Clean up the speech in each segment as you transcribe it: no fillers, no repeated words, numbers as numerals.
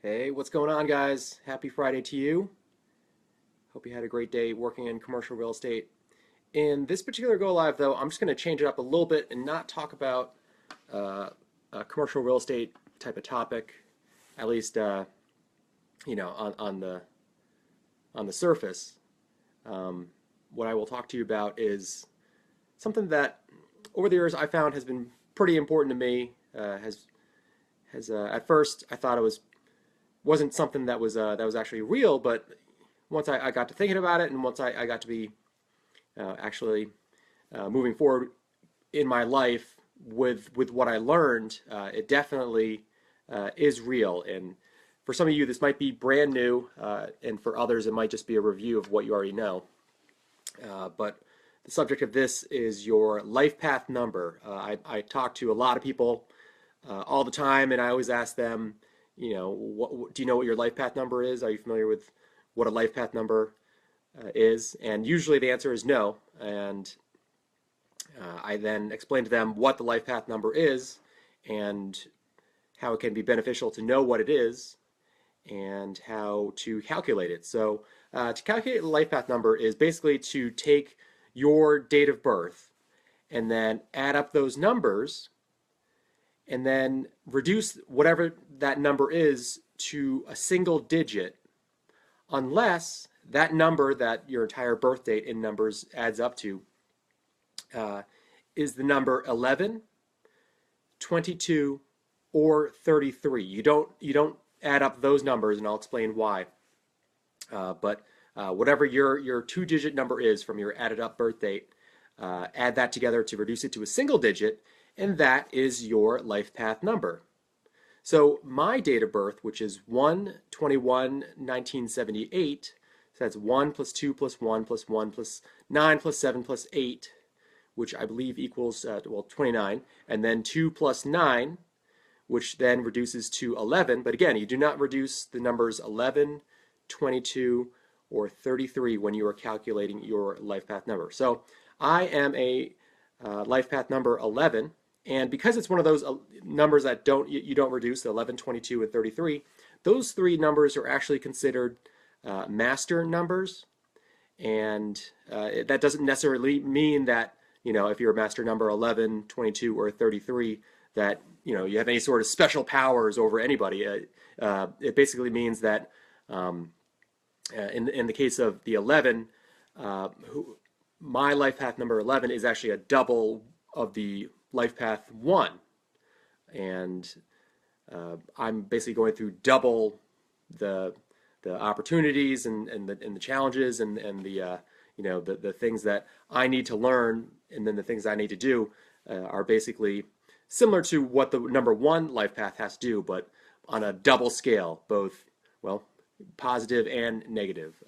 Hey, what's going on, guys? Happy Friday to you. Hope you had a great day working in commercial real estate. In this particular go live, though, I'm just going to change it up a little bit and not talk about a commercial real estate type of topic, at least on the surface. Um, what I will talk to you about is something that over the years I found has been pretty important to me. Has At first I thought it wasn't something that was actually real, but once I got to thinking about it, and once I got to be actually moving forward in my life with what I learned, it definitely is real. And for some of you, this might be brand new, and for others, it might just be a review of what you already know. But the subject of this is your life path number. I talk to a lot of people all the time, and I always ask them, do you know what your life path number is? Are you familiar with what a life path number is? And usually the answer is no. And I then explain to them what the life path number is and how it can be beneficial to know what it is and how to calculate it. So to calculate the life path number is basically to take your date of birth and then add up those numbers and then reduce whatever that number is to a single digit, unless that number that your entire birth date in numbers adds up to uh, is the number 11, 22, or 33. You don't add up those numbers, and I'll explain why. But whatever your two-digit number is from your added up birth date, add that together to reduce it to a single digit, and that is your life path number. So my date of birth, which is 1/21/1978, so that's 1 plus 2 plus 1 plus 1 plus 9 plus 7 plus 8, which I believe equals, 29, and then 2 plus 9, which then reduces to 11. But again, you do not reduce the numbers 11, 22, or 33 when you are calculating your life path number. So I am a life path number 11, and because it's one of those numbers that you don't reduce, 11, 22, and 33, those three numbers are actually considered master numbers. And that doesn't necessarily mean that, if you're a master number 11, 22, or 33, that, you have any sort of special powers over anybody. It basically means that in the case of the 11, my life path number 11 is actually a double of the life path 1. And I'm basically going through double the opportunities and the challenges and the things that I need to learn, and then the things I need to do are basically similar to what the number 1 life path has to do, but on a double scale, both, well, positive and negative.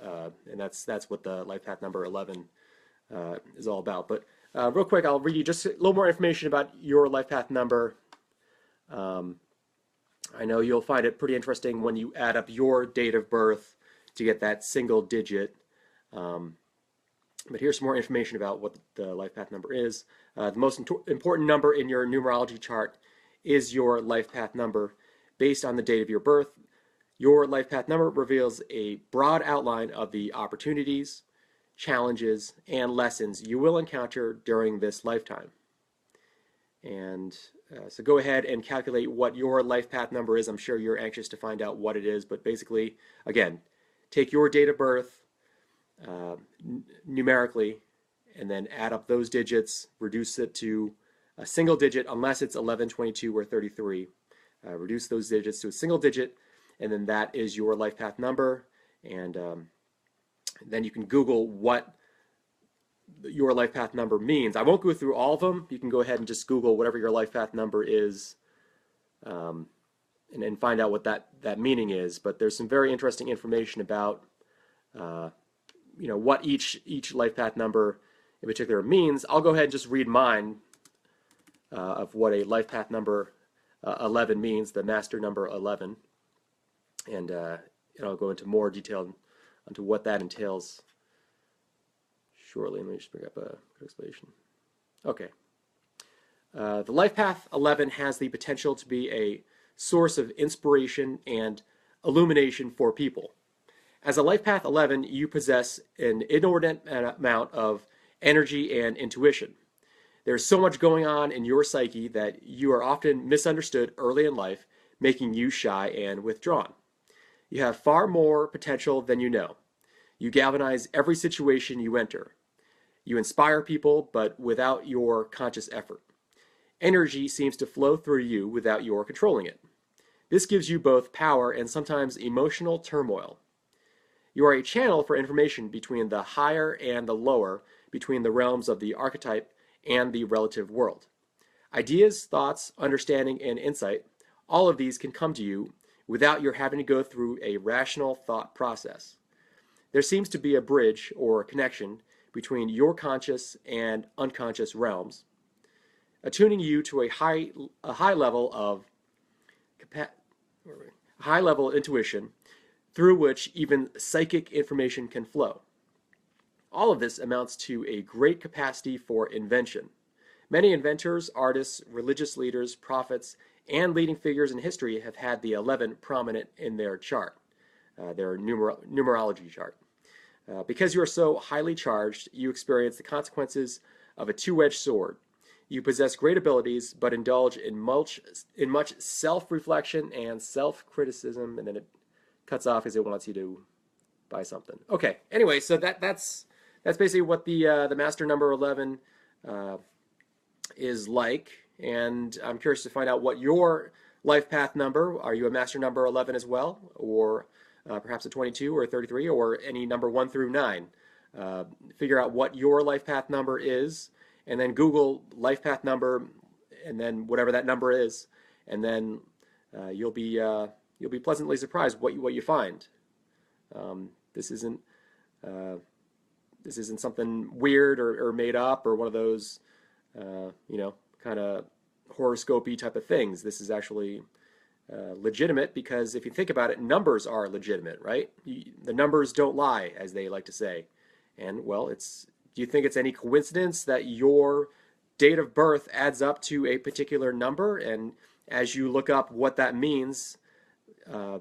And that's what the life path number 11 is all about. But real quick, I'll read you just a little more information about your life path number. I know you'll find it pretty interesting when you add up your date of birth to get that single digit. But here's some more information about what the life path number is. The most important number in your numerology chart is your life path number based on the date of your birth. Your life path number reveals a broad outline of the opportunities, challenges, and lessons you will encounter during this lifetime. And so go ahead and calculate what your life path number is. I'm sure you're anxious to find out what it is, but basically, again, take your date of birth numerically and then add up those digits, reduce it to a single digit unless it's 11, 22, or 33. Reduce those digits to a single digit, and then that is your life path number. And then you can Google what your life path number means. I won't go through all of them. You can go ahead and just Google whatever your life path number is, and find out what that meaning is. But there's some very interesting information about what each life path number in particular means. I'll go ahead and just read mine of what a life path number 11 means, the master number 11, and I'll go into more detail onto what that entails shortly. Let me just bring up a good explanation. Okay. The life path 11 has the potential to be a source of inspiration and illumination for people. As a life path 11, you possess an inordinate amount of energy and intuition. There's so much going on in your psyche that you are often misunderstood early in life, making you shy and withdrawn. You have far more potential than you know. You galvanize every situation you enter. You inspire people, but without your conscious effort. Energy seems to flow through you without your controlling it. This gives you both power and sometimes emotional turmoil. You are a channel for information between the higher and the lower, between the realms of the archetype and the relative world. Ideas, thoughts, understanding, and insight, all of these can come to you without your having to go through a rational thought process. There seems to be a bridge or connection between your conscious and unconscious realms, attuning you to a high level of intuition through which even psychic information can flow. All of this amounts to a great capacity for invention. Many inventors, artists, religious leaders, prophets, and leading figures in history have had the 11 prominent in their chart, their numerology chart. Because you are so highly charged, you experience the consequences of a two-edged sword. You possess great abilities, but indulge in much self-reflection and self-criticism, and then it cuts off because it wants you to buy something. Okay. Anyway, so that's basically what the master number 11 is like, and I'm curious to find out what your life path number. Are you a master number 11 as well, or perhaps a 22 or a 33, or any number 1 through 9? Figure out what your life path number is, and then Google life path number, and then whatever that number is, and then you'll be pleasantly surprised what you find. This isn't something weird or made up or one of those kind of horoscopy type of things. This is actually legitimate, because if you think about it, numbers are legitimate, right? The numbers don't lie, as they like to say. And well, do you think it's any coincidence that your date of birth adds up to a particular number? And as you look up what that means, are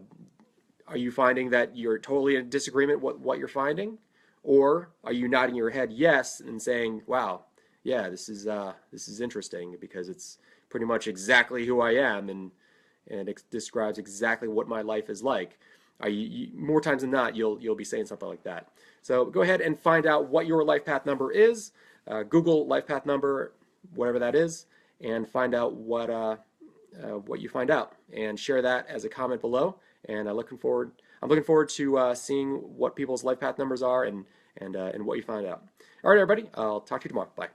you finding that you're totally in disagreement with what you're finding? Or are you nodding your head yes and saying, wow, yeah, this is interesting, because it's pretty much exactly who I am, and it describes exactly what my life is like? More times than not, you'll be saying something like that. So go ahead and find out what your life path number is. Google life path number, whatever that is, and find out what you find out, and share that as a comment below. And I'm looking forward to seeing what people's life path numbers are and what you find out. All right, everybody. I'll talk to you tomorrow. Bye.